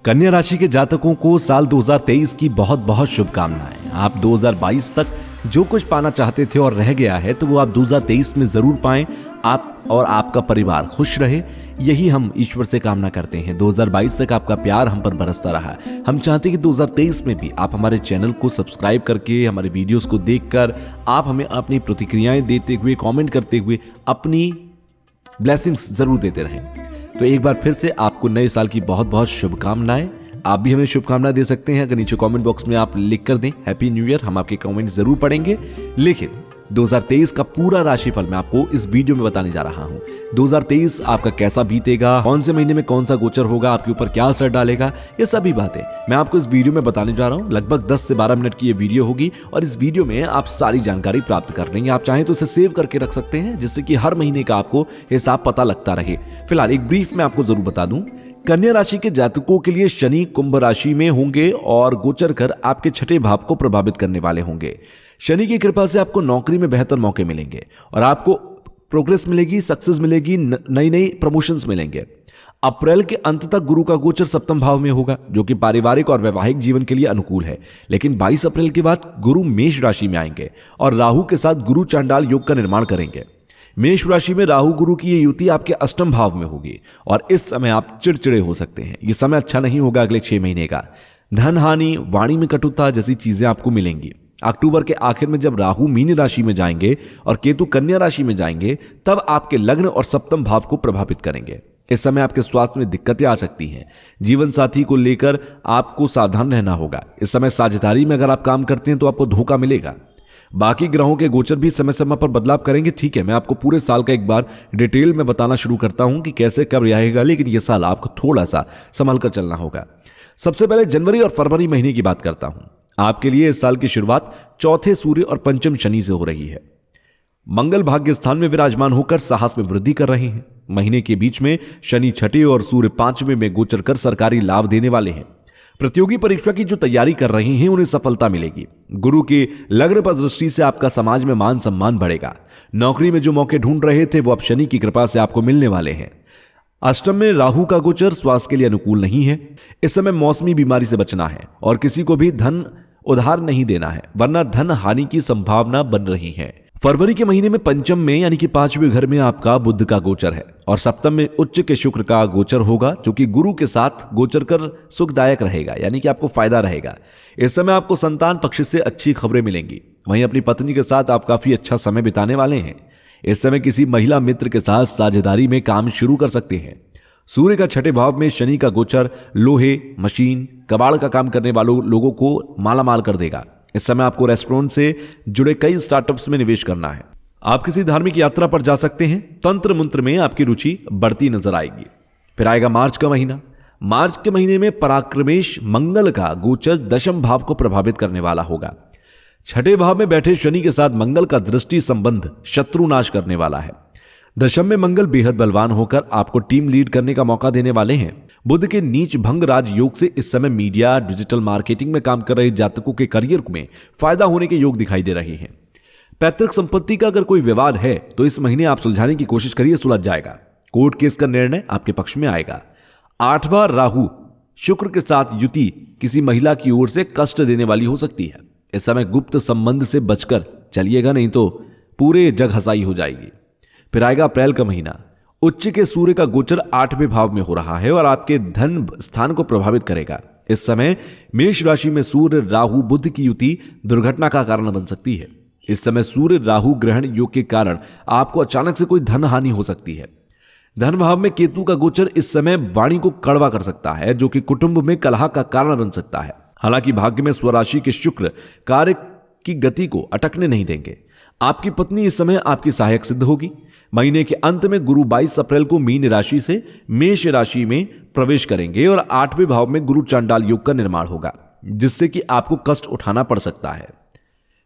कन्या राशि के जातकों को साल 2023 की बहुत बहुत शुभकामनाएं। आप 2022 तक जो कुछ पाना चाहते थे और रह गया है तो वो आप 2023 में जरूर पाएं। आप और आपका परिवार खुश रहे, यही हम ईश्वर से कामना करते हैं। 2022 तक आपका प्यार हम पर बरसता रहा। हम चाहते हैं कि 2023 में भी आप हमारे चैनल को सब्सक्राइब करके, हमारे वीडियोस को देखकर आप हमें अपनी प्रतिक्रियाएं देते हुए, कमेंट करते हुए अपनी ब्लेसिंग्स जरूर देते रहें। तो एक बार फिर से आपको नए साल की बहुत बहुत शुभकामनाएं। आप भी हमें शुभकामनाएं दे सकते हैं, अगर नीचे कमेंट बॉक्स में आप लिख कर दें हैप्पी न्यू ईयर, हम आपके कमेंट जरूर पढ़ेंगे। लेकिन 2023 का पूरा राशिफल मैं आपको इस वीडियो में बताने जा रहा हूं। 2023 आपका कैसा बीतेगा, कौन से महीने में कौन सा गोचर होगा, आपके ऊपर क्या असर डालेगा, ये सभी बातें मैं आपको इस वीडियो में बताने जा रहा हूं। लगभग 10 से 12 मिनट की ये वीडियो होगी और इस वीडियो में आप सारी जानकारी प्राप्त कर लेंगे। आप चाहें तो इसे सेव करके रख सकते हैं, जिससे कि हर महीने का आपको हिसाब पता लगता रहे। फिलहाल एक ब्रीफ में आपको जरूर बता दूं, कन्या राशि के जातकों के लिए शनि कुंभ राशि में होंगे और गोचर कर आपके छठे भाव को प्रभावित करने वाले होंगे। शनि की कृपा से आपको नौकरी में बेहतर मौके मिलेंगे और आपको प्रोग्रेस मिलेगी, सक्सेस मिलेगी, नई नई प्रमोशंस मिलेंगे। अप्रैल के अंत तक गुरु का गोचर सप्तम भाव में होगा, जो कि पारिवारिक और वैवाहिक जीवन के लिए अनुकूल है। लेकिन 22 अप्रैल के बाद गुरु मेष राशि में आएंगे और राहु के साथ गुरु चांडाल योग का निर्माण करेंगे। मेष राशि में राहु गुरु की ये युति आपके अष्टम भाव में होगी और इस समय आप चिड़चिड़े हो सकते हैं। ये समय अच्छा नहीं होगा अगले 6 महीने का। धन हानि, वाणी में कटुता जैसी चीजें आपको मिलेंगी। अक्टूबर के आखिर में जब राहु मीन राशि में जाएंगे और केतु कन्या राशि में जाएंगे, तब आपके लग्न और सप्तम भाव को प्रभावित करेंगे। इस समय आपके स्वास्थ्य में दिक्कतें आ सकती हैं। जीवन साथी को लेकर आपको सावधान रहना होगा। इस समय साझेदारी में अगर आप काम करते हैं तो आपको धोखा मिलेगा। बाकी ग्रहों के गोचर भी समय समय पर बदलाव करेंगे। ठीक है, मैं आपको पूरे साल का एक बार डिटेल में बताना शुरू करता हूं कि कैसे कब रहेगा, लेकिन यह साल आपको थोड़ा सा संभल कर चलना होगा। सबसे पहले जनवरी और फरवरी महीने की बात करता हूं। आपके लिए इस साल की शुरुआत चौथे सूर्य और पंचम शनि से हो रही है। मंगल भाग्य स्थान में विराजमान होकर साहस में वृद्धि कर रहे हैं। महीने के बीच में शनि छठे और सूर्य पांचवें में गोचर कर सरकारी लाभ देने वाले हैं। प्रतियोगी परीक्षा की जो तैयारी कर रहे हैं उन्हें सफलता मिलेगी। गुरु की लग्न पर दृष्टि से आपका समाज में मान सम्मान बढ़ेगा। नौकरी में जो मौके ढूंढ रहे थे वो अब शनि की कृपा से आपको मिलने वाले हैं। अष्टम में राहु का गोचर स्वास्थ्य के लिए अनुकूल नहीं है। इस समय मौसमी बीमारी से बचना है और किसी को भी धन उधार नहीं देना है, वरना धन हानि की संभावना बन रही है। फरवरी के महीने में पंचम में यानी कि 5वें घर में आपका बुध का गोचर है और सप्तम में उच्च के शुक्र का गोचर होगा, जो कि गुरु के साथ गोचर कर सुखदायक रहेगा, यानी कि आपको फायदा रहेगा। इस समय आपको संतान पक्ष से अच्छी खबरें मिलेंगी। वहीं अपनी पत्नी के साथ आप काफी अच्छा समय बिताने वाले हैं। इस समय किसी महिला मित्र के साथ साझेदारी में काम शुरू कर सकते हैं। सूर्य का छठे भाव में शनि का गोचर लोहे, मशीन, कबाड़ का काम करने वालों लोगों को मालामाल कर देगा। इस समय आपको रेस्टोरेंट से जुड़े कई स्टार्टअप्स में निवेश करना है। आप किसी धार्मिक यात्रा पर जा सकते हैं। तंत्र मंत्र में आपकी रुचि बढ़ती नजर आएगी। फिर आएगा मार्च का महीना। मार्च के महीने में पराक्रमेश मंगल का गोचर दशम भाव को प्रभावित करने वाला होगा। छठे भाव में बैठे शनि के साथ मंगल का दृष्टि संबंध शत्रुनाश करने वाला है। दशम में मंगल बेहद बलवान होकर आपको टीम लीड करने का मौका देने वाले हैं। बुध के नीच भंग राज योग से इस समय मीडिया, डिजिटल मार्केटिंग में काम कर रहे जातकों के करियर में फायदा होने के योग दिखाई दे रहे हैं। पैतृक संपत्ति का अगर कोई विवाद है तो इस महीने आप सुलझाने की कोशिश करिए, सुलझ जाएगा। कोर्ट केस का निर्णय आपके पक्ष में आएगा। 8वां राहु शुक्र के साथ युति किसी महिला की ओर से कष्ट देने वाली हो सकती है। इस समय गुप्त संबंध से बचकर चलिएगा, नहीं तो पूरे जग हसाई हो जाएगी। फिर आएगा अप्रैल का महीना। उच्च के सूर्य का गोचर 8वें भाव में हो रहा है और आपके धन स्थान को प्रभावित करेगा। इस समय मेष राशि में सूर्य राहु बुध की युति दुर्घटना का कारण बन सकती है। इस समय सूर्य राहु ग्रहण योग के कारण आपको अचानक से कोई धन हानि हो सकती है। धन भाव में केतु का गोचर इस समय वाणी को कड़वा कर सकता है, जो कि कुटुंब में कलह का कारण बन सकता है। हालांकि भाग्य में स्वराशि के शुक्र कार्य की गति को अटकने नहीं देंगे। आपकी पत्नी इस समय आपकी सहायक सिद्ध होगी। महीने के अंत में गुरु 22 अप्रैल को मीन राशि से मेष राशि में प्रवेश करेंगे और 8वें भाव में गुरु चांडाल योग का निर्माण होगा, जिससे कि आपको कष्ट उठाना पड़ सकता है।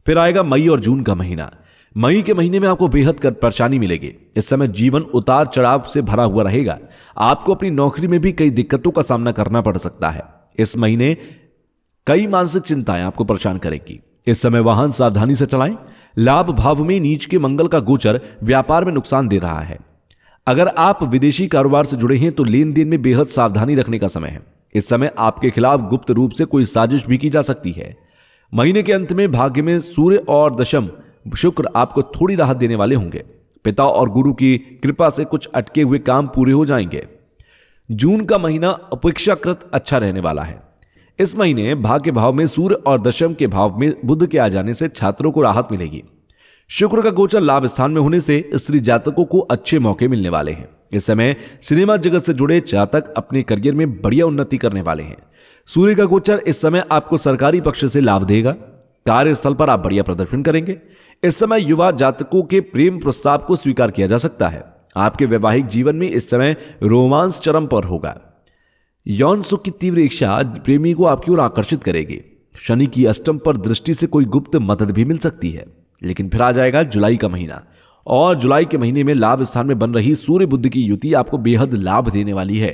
फिर आएगा मई और जून का महीना। मई के महीने में आपको बेहद परेशानी मिलेगी। इस समय जीवन उतार चढ़ाव से भरा हुआ रहेगा। आपको अपनी नौकरी में भी कई दिक्कतों का सामना करना पड़ सकता है। इस महीने कई मानसिक चिंताएं आपको परेशान करेगी। इस समय वाहन सावधानी से चलाएं। लाभ भाव में नीच के मंगल का गोचर व्यापार में नुकसान दे रहा है। अगर आप विदेशी कारोबार से जुड़े हैं तो लेन देन में बेहद सावधानी रखने का समय है। इस समय आपके खिलाफ गुप्त रूप से कोई साजिश भी की जा सकती है। महीने के अंत में भाग्य में सूर्य और दशम शुक्र आपको थोड़ी राहत देने वाले होंगे। पिता और गुरु की कृपा से कुछ अटके हुए काम पूरे हो जाएंगे। जून का महीना अपेक्षाकृत अच्छा रहने वाला है। इस महीने भाग्य भाव में सूर्य और दशम के भाव में बुध के आ जाने से छात्रों को राहत मिलेगी। शुक्र का गोचर लाभ स्थान में होने से स्त्री जातकों को अच्छे मौके मिलने वाले हैं। इस समय सिनेमा जगत से जुड़े जातक अपने करियर में बढ़िया उन्नति करने वाले हैं। सूर्य का गोचर इस समय आपको सरकारी पक्ष से लाभ देगा। कार्यस्थल पर आप बढ़िया प्रदर्शन करेंगे। इस समय युवा जातकों के प्रेम प्रस्ताव को स्वीकार किया जा सकता है। आपके वैवाहिक जीवन में इस समय रोमांस चरम पर होगा। यौन सुख की तीव्र इच्छा प्रेमी को आपकी ओर आकर्षित करेगी। शनि की अष्टम पर दृष्टि से कोई गुप्त मदद भी मिल सकती है। लेकिन फिर आ जाएगा जुलाई का महीना, और जुलाई के महीने में लाभ स्थान में बन रही सूर्य बुध की युति आपको बेहद लाभ देने वाली है।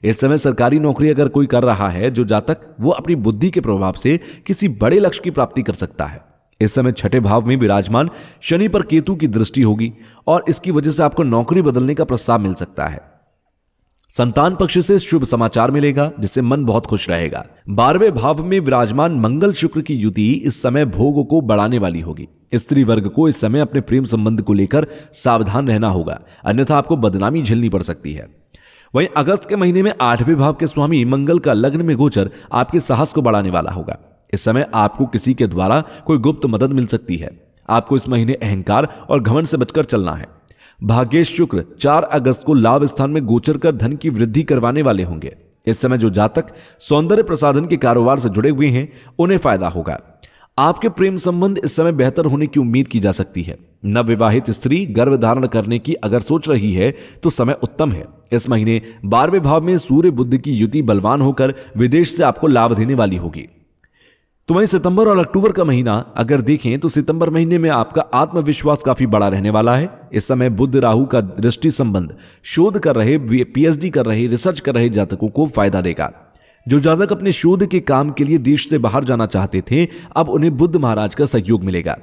इस समय सरकारी नौकरी अगर कोई कर रहा है जो जातक, वो अपनी बुद्धि के प्रभाव से किसी बड़े लक्ष्य की प्राप्ति कर सकता है। इस समय छठे भाव में विराजमान शनि पर केतु की दृष्टि होगी और इसकी वजह से आपको नौकरी बदलने का प्रस्ताव मिल सकता है। संतान पक्ष से शुभ समाचार मिलेगा जिससे मन बहुत खुश रहेगा। 12वें भाव में विराजमान मंगल शुक्र की युति इस समय भोग को बढ़ाने वाली होगी। स्त्री वर्ग को इस समय अपने प्रेम संबंध को लेकर सावधान रहना होगा, अन्यथा आपको बदनामी झेलनी पड़ सकती है। वहीं अगस्त के महीने में 8वें भाव के स्वामी मंगल का लग्न में गोचर आपके साहस को बढ़ाने वाला होगा। इस समय आपको किसी के द्वारा कोई गुप्त मदद मिल सकती है। आपको इस महीने अहंकार और घमंड से बचकर चलना है। भाग्येश शुक्र 4 अगस्त को लाभ स्थान में गोचर कर धन की वृद्धि करवाने वाले होंगे। इस समय जो जातक सौंदर्य प्रसाधन के कारोबार से जुड़े हुए हैं उन्हें फायदा होगा। आपके प्रेम संबंध इस समय बेहतर होने की उम्मीद की जा सकती है। नवविवाहित स्त्री गर्भ धारण करने की अगर सोच रही है तो समय उत्तम है। इस महीने 12वें भाव में सूर्य बुध की युति बलवान होकर विदेश से आपको लाभ देने वाली होगी। तो वहीं सितंबर और अक्टूबर का महीना अगर देखें तो सितंबर महीने में आपका आत्मविश्वास काफी बड़ा रहने वाला है। इस समय बुध राहु का दृष्टि संबंध शोध कर रहे, पीएचडी कर रहे, रिसर्च कर रहे जातकों को फायदा देगा। जो जातक अपने शोध के काम के लिए देश से बाहर जाना चाहते थे, अब उन्हें बुध महाराज का सहयोग मिलेगा।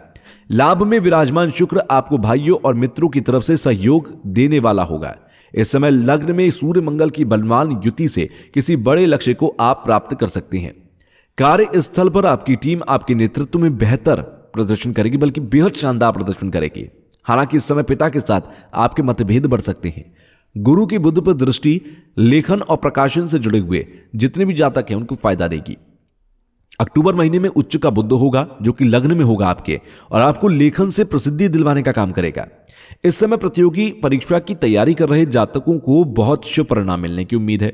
लाभ में विराजमान शुक्र आपको भाइयों और मित्रों की तरफ से सहयोग देने वाला होगा। इस समय लग्न में सूर्य मंगल की बलवान युति से किसी बड़े लक्ष्य को आप प्राप्त कर सकते हैं। कार्यस्थल पर आपकी टीम आपके नेतृत्व में बेहतर प्रदर्शन करेगी, बल्कि बेहद शानदार प्रदर्शन करेगी। हालांकि इस समय पिता के साथ आपके मतभेद बढ़ सकते हैं। गुरु की बुध पर दृष्टि लेखन और प्रकाशन से जुड़े हुए जितने भी जातक हैं उनको फायदा देगी। अक्टूबर महीने में उच्च का बुध होगा जो कि लग्न में होगा आपके, और आपको लेखन से प्रसिद्धि दिलवाने का काम करेगा। इस समय प्रतियोगी परीक्षा की तैयारी कर रहे जातकों को बहुत शुभ परिणाम मिलने की उम्मीद है।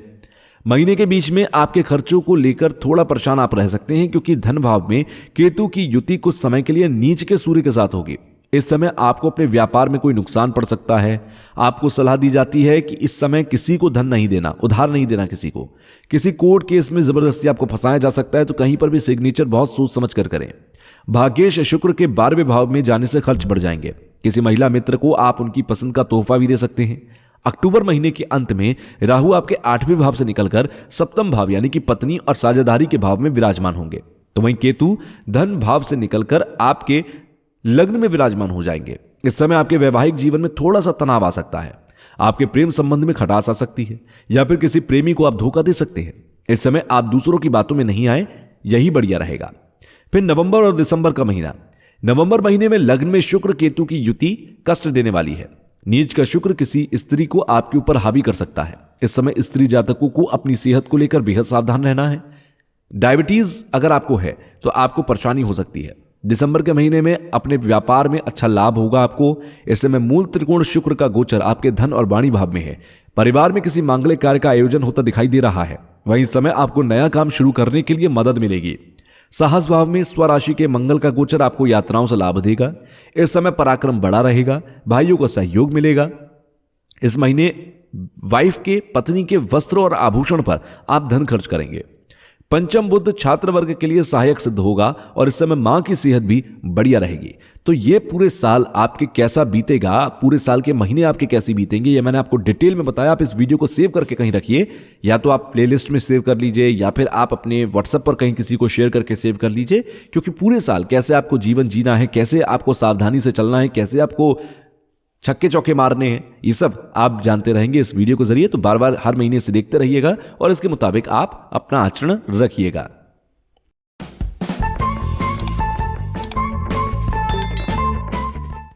महीने के बीच में आपके खर्चों को लेकर थोड़ा परेशान आप रह सकते हैं, क्योंकि धन भाव में केतु की युति कुछ समय के लिए नीच के सूर्य के साथ होगी। इस समय आपको अपने व्यापार में कोई नुकसान पड़ सकता है। आपको सलाह दी जाती है कि इस समय किसी को धन नहीं देना, उधार नहीं देना किसी को। किसी कोर्ट केस में जबरदस्ती आपको फंसाया जा सकता है, तो कहीं पर भी सिग्नेचर बहुत सोच समझ कर करें। भाग्येश शुक्र के 12वें भाव में जाने से खर्च बढ़ जाएंगे। किसी महिला मित्र को आप उनकी पसंद का तोहफा भी दे सकते हैं। अक्टूबर महीने के अंत में राहु आपके 8वें भाव से निकलकर सप्तम भाव यानी कि पत्नी और साझेदारी के भाव में विराजमान होंगे। तो वहीं केतु धन भाव से निकलकर आपके लग्न में विराजमान हो जाएंगे। इस समय आपके वैवाहिक जीवन में थोड़ा सा तनाव आ सकता है। आपके प्रेम संबंध में खटास आ सकती है, या फिर किसी प्रेमी को आप धोखा दे सकते हैं। इस समय आप दूसरों की बातों में नहीं आए, यही बढ़िया रहेगा। फिर नवंबर और दिसंबर का महीना। नवंबर महीने में लग्न में शुक्र केतु की युति कष्ट देने वाली है। नीच का शुक्र किसी स्त्री को आपके ऊपर हावी कर सकता है। इस समय स्त्री जातकों को अपनी सेहत को लेकर बेहद सावधान रहना है। डायबिटीज अगर आपको है तो आपको परेशानी हो सकती है। दिसंबर के महीने में अपने व्यापार में अच्छा लाभ होगा आपको। इस समय मूल त्रिकोण शुक्र का गोचर आपके धन और वाणी भाव में है। परिवार में किसी मांगलिक कार्य का आयोजन होता दिखाई दे रहा है। वहीं इस समय आपको नया काम शुरू करने के लिए मदद मिलेगी। साहस भाव में स्वराशि के मंगल का गोचर आपको यात्राओं से लाभ देगा। इस समय पराक्रम बढ़ा रहेगा, भाइयों का सहयोग मिलेगा। इस महीने वाइफ के, पत्नी के वस्त्र और आभूषण पर आप धन खर्च करेंगे। पंचम बुध छात्र वर्ग के लिए सहायक सिद्ध होगा और इस समय मां की सेहत भी बढ़िया रहेगी। तो ये पूरे साल आपके कैसा बीतेगा, पूरे साल के महीने आपके कैसे बीतेंगे, ये मैंने आपको डिटेल में बताया। आप इस वीडियो को सेव करके कहीं रखिए, या तो आप प्लेलिस्ट में सेव कर लीजिए, या फिर आप अपने व्हाट्सएप पर कहीं किसी को शेयर करके सेव कर लीजिए। क्योंकि पूरे साल कैसे आपको जीवन जीना है, कैसे आपको सावधानी से चलना है, कैसे आपको छक्के चौके मारने हैं, ये सब आप जानते रहेंगे इस वीडियो के जरिए। तो बार बार हर महीने से देखते रहिएगा और इसके मुताबिक आप अपना आचरण रखिएगा।